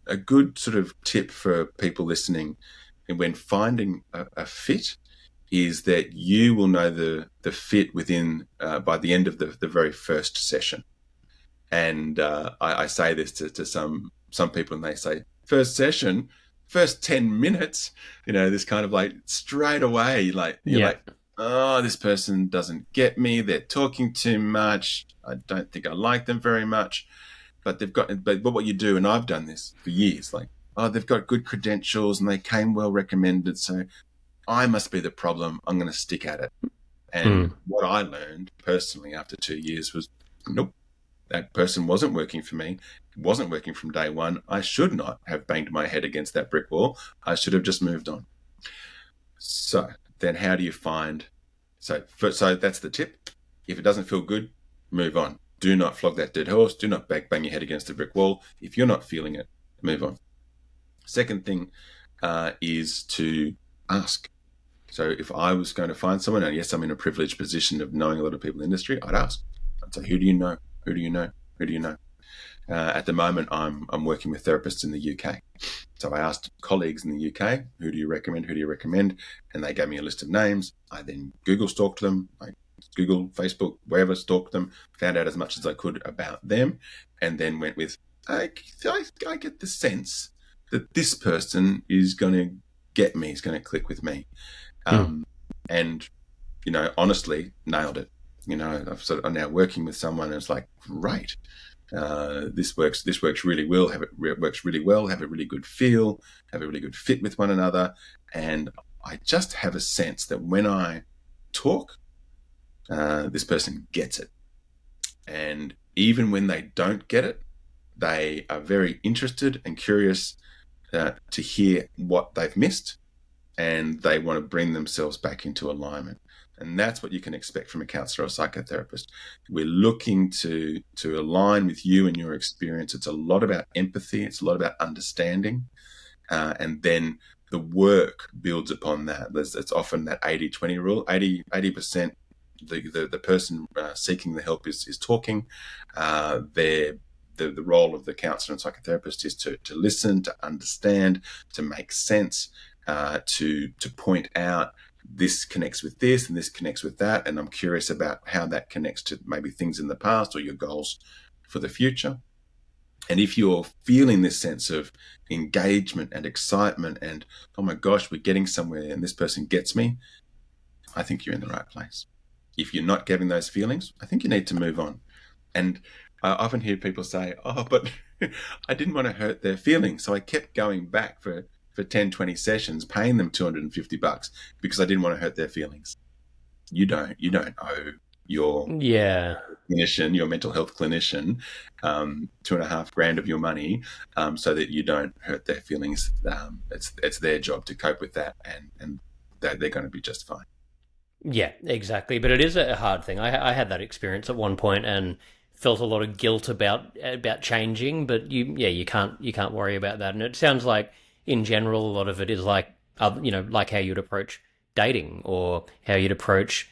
a good sort of tip for people listening, and when finding a fit, is that you will know the fit within by the end of the very first session. And I say this to some people, and they say, first session, first 10 minutes, this kind of like straight away, like you're like, oh, this person doesn't get me. They're talking too much. I don't think I like them very much. But what you do, and I've done this for years, like, oh, they've got good credentials and they came well recommended, so I must be the problem. I'm going to stick at it. And what I learned personally after 2 years was, nope, that person wasn't working for me. It wasn't working from day one. I should not have banged my head against that brick wall. I should have just moved on. So then how do you find, so that's the tip. If it doesn't feel good, move on. Do not flog that dead horse. Do not bang your head against the brick wall. If you're not feeling it, move on. Second thing is to ask. So if I was going to find someone, and yes, I'm in a privileged position of knowing a lot of people in the industry, I'd ask. I'd say, who do you know? Who do you know? Who do you know? At the moment, I'm working with therapists in the UK. So I asked colleagues in the UK, who do you recommend? Who do you recommend? And they gave me a list of names. I then Google stalked them. I Google, Facebook, wherever, stalked them, found out as much as I could about them, and then went with, I get the sense that this person is going to get me, is going to click with me. And, honestly, nailed it. I'm now working with someone and it's like, great. This works really well, works really well, have a really good feel, have a really good fit with one another. And I just have a sense that when I talk, this person gets it. And even when they don't get it, they are very interested and curious to hear what they've missed, and they want to bring themselves back into alignment. And that's what you can expect from a counselor or psychotherapist. We're looking to align with you and your experience. It's a lot about empathy. It's a lot about understanding. And then the work builds upon that. It's often that 80-20 rule. 80% the person seeking the help is talking. The role of the counselor and psychotherapist is to listen, to understand, to make sense, to point out, this connects with this and this connects with that, and I'm curious about how that connects to maybe things in the past or your goals for the future. And if you're feeling this sense of engagement and excitement and, oh my gosh, we're getting somewhere and this person gets me, I think you're in the right place. If you're not getting those feelings, I think you need to move on. And I often hear people say, oh, but I didn't want to hurt their feelings, so I kept going back for 10, 20 sessions, paying them $250 because I didn't want to hurt their feelings. You don't owe your clinician, your mental health clinician, $2,500 of your money, so that you don't hurt their feelings. It's their job to cope with that, and they're going to be just fine. Yeah, exactly. But it is a hard thing. I had that experience at one point and felt a lot of guilt about changing, but you can't worry about that. And it sounds like, in general, a lot of it is like how you'd approach dating or how you'd approach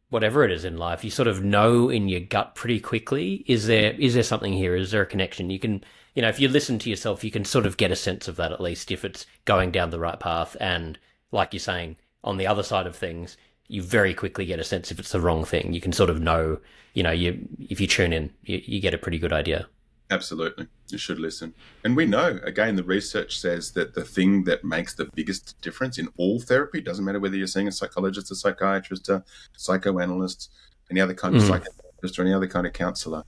whatever it is in life. You sort of know in your gut pretty quickly, is there something here? Is there a connection? You can, if you listen to yourself, you can sort of get a sense of that, at least if it's going down the right path. And like you're saying, on the other side of things, you very quickly get a sense if it's the wrong thing. You can sort of know, if you tune in, you get a pretty good idea. Absolutely. You should listen. And we know, again, the research says that the thing that makes the biggest difference in all therapy, doesn't matter whether you're seeing a psychologist, a psychiatrist, a psychoanalyst, any other kind of psychotherapist or any other kind of counselor,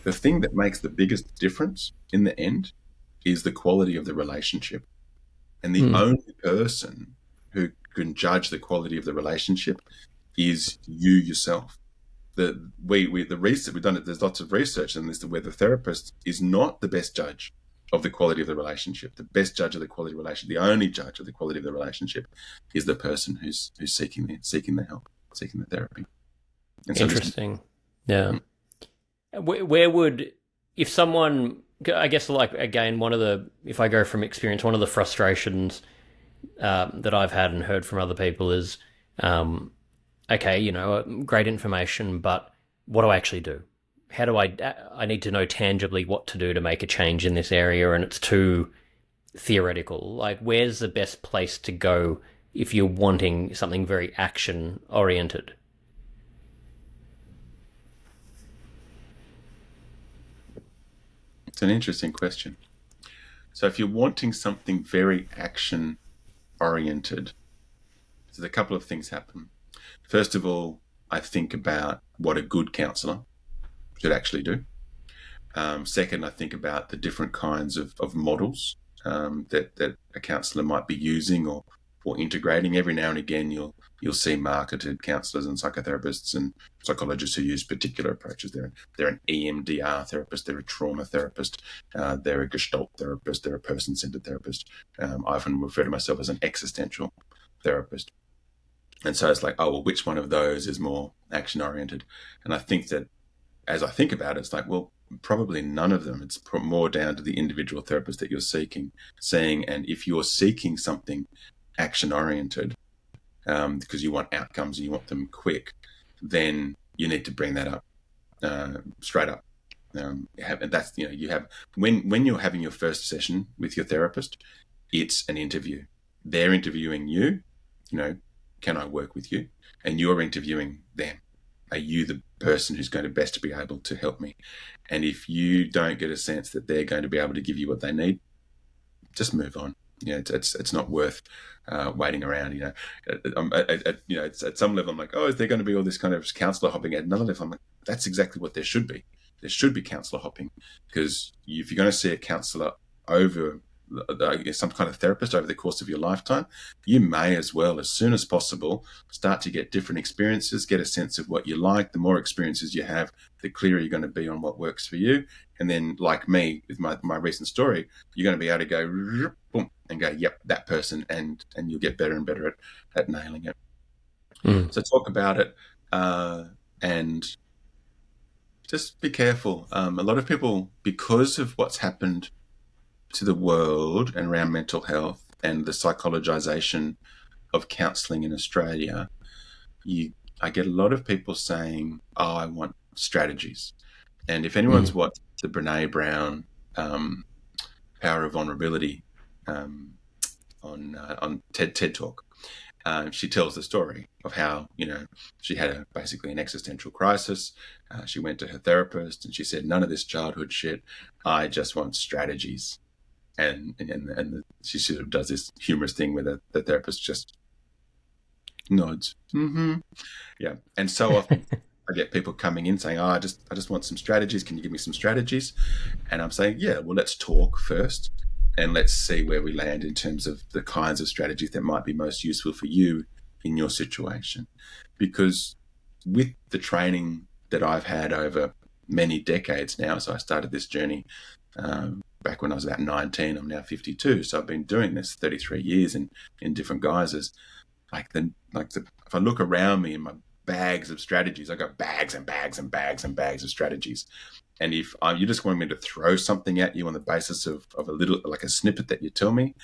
the thing that makes the biggest difference in the end is the quality of the relationship. And the only person who can judge the quality of the relationship is you yourself. The research we've done it. There's lots of research on this, where the therapist is not the best judge of the quality of the relationship. The best judge of the quality of the relationship, the only judge of the quality of the relationship, is the person who's seeking the help, seeking the therapy. Interesting. Yeah. Where would, if someone, I guess, like, again, if I go from experience, one of the frustrations that I've had and heard from other people is, okay, great information, but what do I actually do? how do I need to know tangibly what to do to make a change in this area, and it's too theoretical. Like, where's the best place to go if you're wanting something very action oriented? It's an interesting question. So if you're wanting something very action oriented, there's a couple of things happen. First of all, I think about what a good counsellor should actually do. Second, I think about the different kinds of models that a counsellor might be using or integrating. Every now and again, you'll see marketed counsellors and psychotherapists and psychologists who use particular approaches. They're an EMDR therapist, they're a trauma therapist, they're a Gestalt therapist, they're a person-centered therapist. I often refer to myself as an existential therapist. And so it's like, oh, well, which one of those is more action-oriented? And I think that as I think about it, it's like, well, probably none of them. It's more down to the individual therapist that you're seeing. And if you're seeking something action-oriented, because you want outcomes and you want them quick, then you need to bring that up straight up. And that's, you have, when you're having your first session with your therapist, it's an interview. They're interviewing you, can I work with you? And you're interviewing them. Are you the person who's going to best be able to help me? And if you don't get a sense that they're going to be able to give you what they need, just move on. It's not worth waiting around. It's at some level I'm like, oh, is there going to be all this kind of counsellor hopping? At another level I'm like, that's exactly what there should be. There should be counsellor hopping, because if you're going to see a counsellor over some kind of therapist over the course of your lifetime, you may as well, as soon as possible, start to get different experiences, get a sense of what you like. The more experiences you have, the clearer you're going to be on what works for you. And then, like me, with my recent story, you're going to be able to go, boom, and go, yep, that person, and you'll get better and better at nailing it. So talk about it, and just be careful. A lot of people, because of what's happened to the world and around mental health and the psychologization of counselling in Australia, I get a lot of people saying, oh, I want strategies. And if anyone's watched the Brené Brown Power of Vulnerability on TED Talk, she tells the story of how, she had basically an existential crisis. She went to her therapist and she said, none of this childhood shit. I just want strategies. And she sort of does this humorous thing where the therapist just nods. Yeah. And so often I get people coming in saying, oh, I just want some strategies. Can you give me some strategies? And I'm saying, yeah, well, let's talk first and let's see where we land in terms of the kinds of strategies that might be most useful for you in your situation. Because with the training that I've had over many decades now, so I started this journey back when I was about 19, I'm now 52. So I've been doing this 33 years in different guises. If I look around me in my bags of strategies, I got bags and bags and bags and bags of strategies. And if you just want me to throw something at you on the basis of a little, like a snippet that you tell me,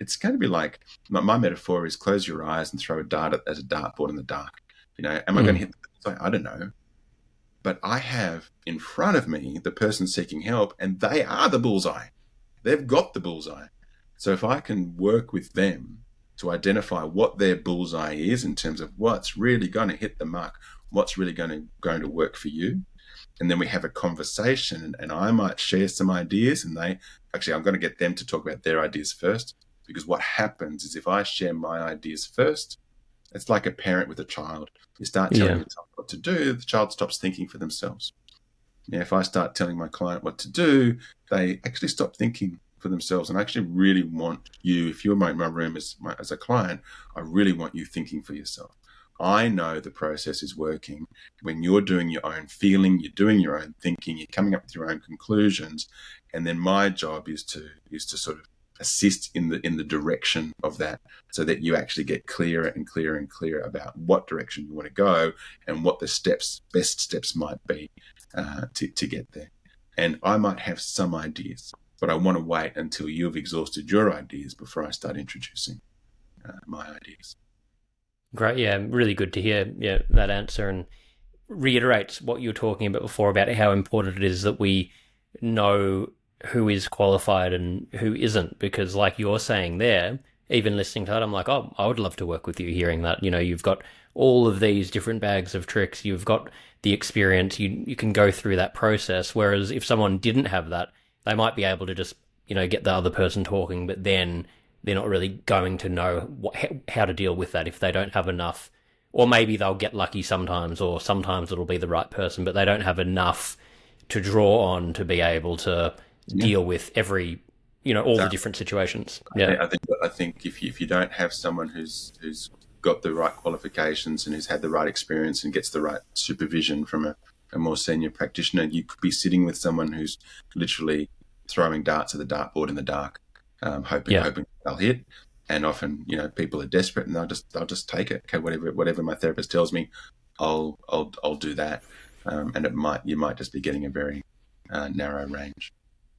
it's going to be like, my metaphor is close your eyes and throw a dart at a dartboard in the dark. Am I going to hit the bullseye? I don't know. But I have in front of me the person seeking help, and they are the bullseye. They've got the bullseye. So if I can work with them to identify what their bullseye is in terms of what's really going to hit the mark, what's really going to work for you, and then we have a conversation, and I might share some ideas, and I'm going to get them to talk about their ideas first, because what happens is if I share my ideas first, it's like a parent with a child. You start telling your child what to do, the child stops thinking for themselves. If I start telling my client what to do, they actually stop thinking for themselves. And I actually really want you, if you're in my room as a client, I really want you thinking for yourself. I know the process is working when you're doing your own feeling, you're doing your own thinking, you're coming up with your own conclusions. And then my job is to sort of assist in the direction of that, so that you actually get clearer and clearer and clearer about what direction you want to go and what the best steps might be to get there. And I might have some ideas, but I want to wait until you've exhausted your ideas before I start introducing my ideas. Great. Yeah, really good to hear that answer. And reiterates what you were talking about before about how important it is that we know who is qualified and who isn't. Because, like you're saying there, even listening to that, I'm like, oh, I would love to work with you. Hearing that, you've got all of these different bags of tricks, you've got the experience, you can go through that process. Whereas if someone didn't have that, they might be able to just get the other person talking, but then they're not really going to know how to deal with that if they don't have enough. Or maybe they'll get lucky sometimes, or sometimes it'll be the right person, but they don't have enough to draw on to be able to deal with every, all the different situations. Yeah, I think if you don't have someone who's got the right qualifications and who's had the right experience and gets the right supervision from a more senior practitioner, you could be sitting with someone who's literally throwing darts at the dartboard in the dark, hoping they'll hit. And often, people are desperate and they'll just take it. Okay, whatever my therapist tells me, I'll do that. And you might just be getting a very narrow range.